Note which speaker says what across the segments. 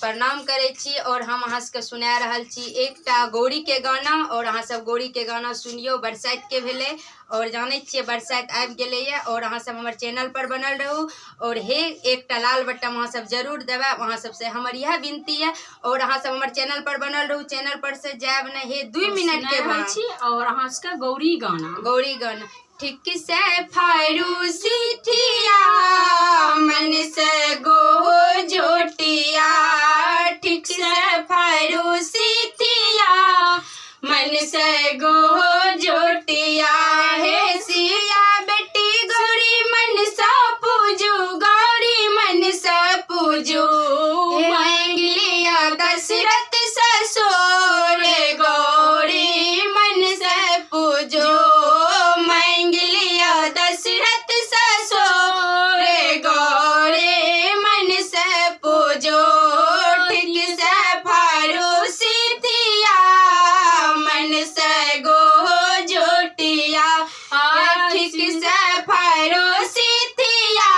Speaker 1: प्रणाम करे छी और हम अहाँ सबके सुना रहल छी एकटा गौरी के गाना और अहाँ सब गौरी के गाना सुनियो। बरसात के भेले और जाने छिए बरसात आबि गेले ये और अहाँ सब हमर चैनल पर बनल रहू और हे एकटा लाल बटन अहाँ सब जरूर देबे। अहाँ सब से हमर यह विनती है और अहाँ सब हमर चैनल पर बनल रहू। चैनल पर से जाब न हे 2 मिनट के बाद
Speaker 2: छी और अहाँ सबके गौरी गाना
Speaker 1: ठीक से फारूसी थिया मन से गो जोटिया। ठीक से फारूसी थिया मन से गो जोटिया। हे सिया बेटी गौरी मन सा पूजू, गौरी मन सा पूजू। मांग लिया दशरथ ससुर गौरी मन से पूजो। दशरथ ससुर गौरी मन से पूजो। ठीक से फारूसी थिया मन से गो जोटिया। ठीक से फारूसी थिया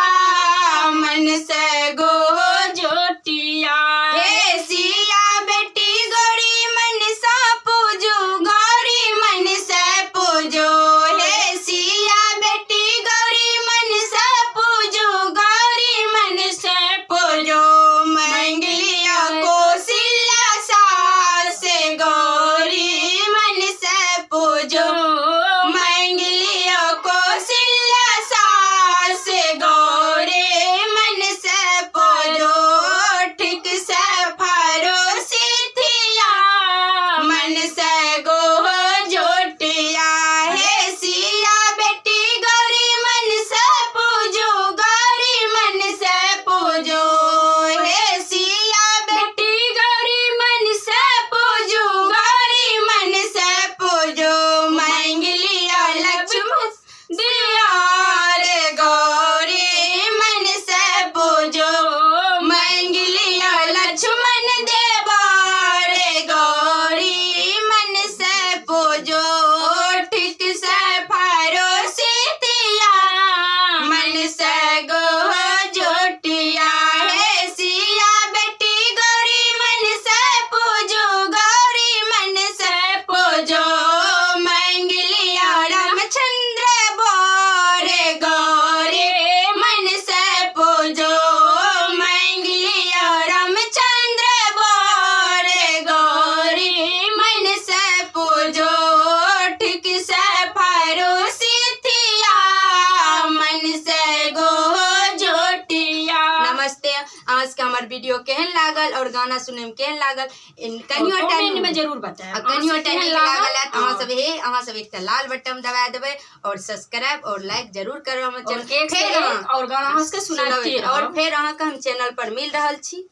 Speaker 1: मन से गो जोटिया। हे सिया बेटी गौरी मन सा पूजो, गौरी मन से पूजो। हे सिया बेटी गौरी मन से पूजो, गौरी मन से पूजो। मांग लिया कौशल्या सास गौरी मन से पूजो। मांग लिया कौशल्या सास गौरी मन से पूजो। ठीक से फारूसी थिया मन से गो जोटिया। हे सिया बेटी गौरी मन से पूजो, गौरी मन से पूजो। हे सिया बेटी गौरी मन से पूजो, गौरी मन से पूजो। मांग लिया लक्ष्मण दियार गौरी मन से पूजो। मांग लिया लक्ष्मण देवार गौरी मन से पूजो। ठीक से फारूसी थिया मन से गो जोटिया। हे सिया बेटी गौरी मन से पूजो, गौरी मन से पूजो। मांग लिया रामचंद्र बोर गौरी मन से पूजो। मांग लिया रामचंद्र बोर गौरी मन से पूजो। ठीक से फारूसी थिया मन से गो जोटिया। नमस्ते। आज का हमार वीडियो केहन लागल और गाना सुने में केहन लागल कनियो टाइम में
Speaker 2: जरूर बताएब।
Speaker 1: कनियो टाइम लागल है अहाँ सब एक लाल बटन दबा देबे और सब्सक्राइब और लाइक जरूर करब हमर चैनल।
Speaker 2: और गाना अहाँ सबके सुनाते
Speaker 1: और फिर अहाँ के हम चैनल पर मिल रहल छी।